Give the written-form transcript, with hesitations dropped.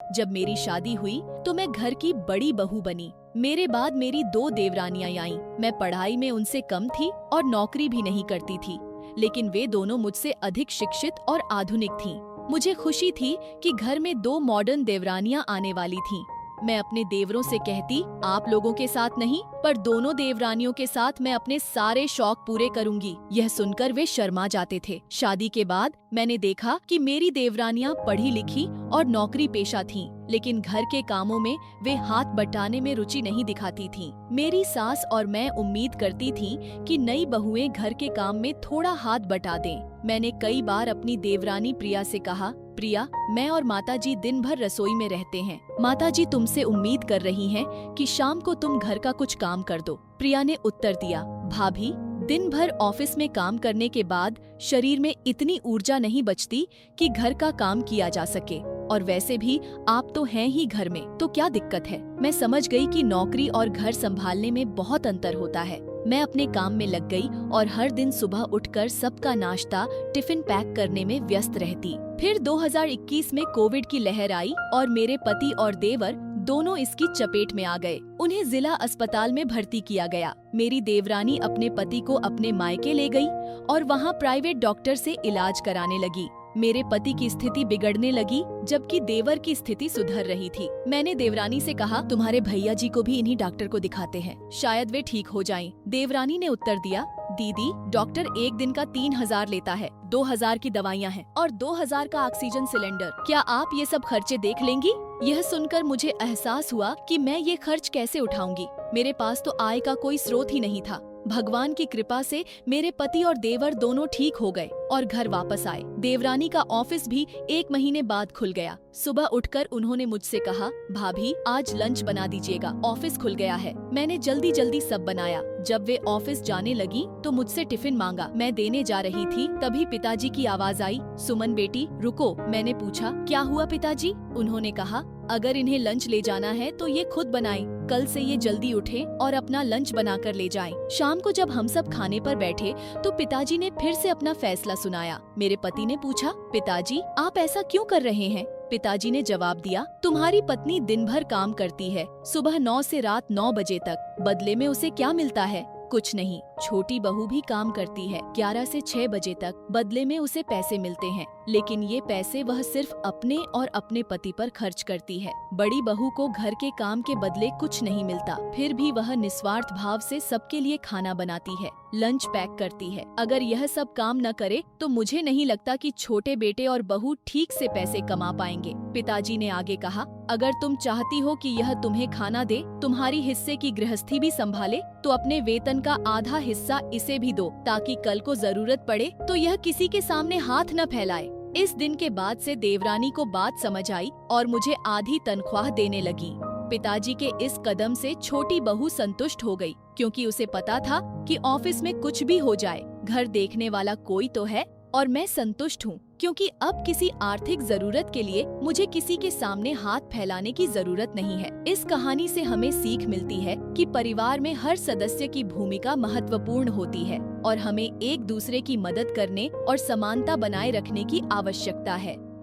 जब मेरी शादी हुई तो मैं घर की बड़ी बहू बनी। मेरे बाद मेरी दो देवरानियां आईं। मैं पढ़ाई में उनसे कम थी और नौकरी भी नहीं करती थी, लेकिन वे दोनों मुझसे अधिक शिक्षित और आधुनिक थीं। मुझे खुशी थी कि घर में दो मॉडर्न देवरानियां आने वाली थीं। मैं अपने देवरों से कहती, आप लोगों के साथ नहीं, पर दोनों देवरानियों के साथ मैं अपने सारे शौक पूरे करूंगी। यह सुनकर वे शर्मा जाते थे। शादी के बाद मैंने देखा कि मेरी देवरानियां पढ़ी लिखी और नौकरी पेशा थीं, लेकिन घर के कामों में वे हाथ बटाने में रुचि नहीं दिखाती थीं। मेरी सास और मैं उम्मीद करती थीं कि नई बहुएं घर के काम में थोड़ा हाथ बटा दें। मैंने कई बार अपनी देवरानी प्रिया से कहा, प्रिया, मैं और माताजी दिन भर रसोई में रहते हैं। माताजी तुमसे उम्मीद कर रही हैं कि शाम को तुम घर का कुछ काम कर दो। प्रिया ने उत्तर दिया, भाभी, दिन भर ऑफिस में काम करने के बाद शरीर में इतनी ऊर्जा नहीं बचती कि घर का काम किया जा सके, और वैसे भी आप तो हैं ही घर में, तो क्या दिक्कत है। मैं समझ गई कि नौकरी और घर संभालने में बहुत अंतर होता है। मैं अपने काम में लग गई और हर दिन सुबह उठकर सबका नाश्ता, टिफिन पैक करने में व्यस्त रहती। फिर 2021 में कोविड की लहर आई और मेरे पति और देवर दोनों इसकी चपेट में आ गए। उन्हें जिला अस्पताल में भर्ती किया गया। मेरी देवरानी अपने पति को अपने मायके ले गई और वहाँ प्राइवेट डॉक्टर से इलाज कराने लगी। मेरे पति की स्थिति बिगड़ने लगी, जबकि देवर की स्थिति सुधर रही थी। मैंने देवरानी से कहा, तुम्हारे भैया जी को भी इन्हीं डॉक्टर को दिखाते हैं, शायद वे ठीक हो जाएं। देवरानी ने उत्तर दिया, दीदी, डॉक्टर एक दिन का 3,000 लेता है, 2,000 की दवाइयाँ हैं और 2,000 का ऑक्सीजन सिलेंडर। क्या आप ये सब खर्चे देख लेंगी? यह सुनकर मुझे एहसास हुआ कि मैं ये खर्च कैसे उठाऊंगी। मेरे पास तो आय का कोई स्रोत ही नहीं था। भगवान की कृपा से मेरे पति और देवर दोनों ठीक हो गए और घर वापस आए। देवरानी का ऑफिस भी 1 महीने बाद खुल गया। सुबह उठकर उन्होंने मुझसे कहा, भाभी, आज लंच बना दीजिएगा, ऑफिस खुल गया है। मैंने जल्दी जल्दी सब बनाया। जब वे ऑफिस जाने लगी तो मुझसे टिफिन मांगा। मैं देने जा रही थी, तभी पिताजी की आवाज आई, सुमन बेटी, रुको। मैंने पूछा, क्या हुआ पिताजी? उन्होंने कहा, अगर इन्हें लंच ले जाना है तो ये खुद बनाएं। कल से ये जल्दी उठें और अपना लंच बनाकर ले जाएं। शाम को जब हम सब खाने पर बैठे तो पिताजी ने फिर से अपना फैसला सुनाया। मेरे पति ने पूछा, पिताजी, आप ऐसा क्यों कर रहे हैं? पिताजी ने जवाब दिया, तुम्हारी पत्नी दिन भर काम करती है, सुबह 9 से रात 9 बजे तक। बदले में उसे क्या मिलता है? कुछ नहीं। छोटी बहू भी काम करती है 11 से 6 बजे तक, बदले में उसे पैसे मिलते हैं, लेकिन ये पैसे वह सिर्फ अपने और अपने पति पर खर्च करती है। बड़ी बहू को घर के काम के बदले कुछ नहीं मिलता, फिर भी वह निस्वार्थ भाव से सबके लिए खाना बनाती है, लंच पैक करती है। अगर यह सब काम न करे तो मुझे नहीं लगता कि छोटे बेटे और बहू ठीक से पैसे कमा पाएंगे। पिताजी ने आगे कहा, अगर तुम चाहती हो कि यह तुम्हें खाना दे, तुम्हारी हिस्से की गृहस्थी भी संभाले, तो अपने वेतन का आधा हिस्सा इसे भी दो, ताकि कल को जरूरत पड़े तो यह किसी के सामने हाथ न फैलाए। इस दिन के बाद से देवरानी को बात समझ आई और मुझे आधी तनख्वाह देने लगी। पिताजी के इस कदम से छोटी बहू संतुष्ट हो गई, क्योंकि उसे पता था कि ऑफिस में कुछ भी हो जाए, घर देखने वाला कोई तो है और मैं संतुष्ट हूँ, क्योंकि अब किसी आर्थिक जरूरत के लिए मुझे किसी के सामने हाथ फैलाने की जरूरत नहीं है। इस कहानी से हमें सीख मिलती है कि परिवार में हर सदस्य की भूमिका महत्वपूर्ण होती है और हमें एक दूसरे की मदद करने और समानता बनाए रखने की आवश्यकता है।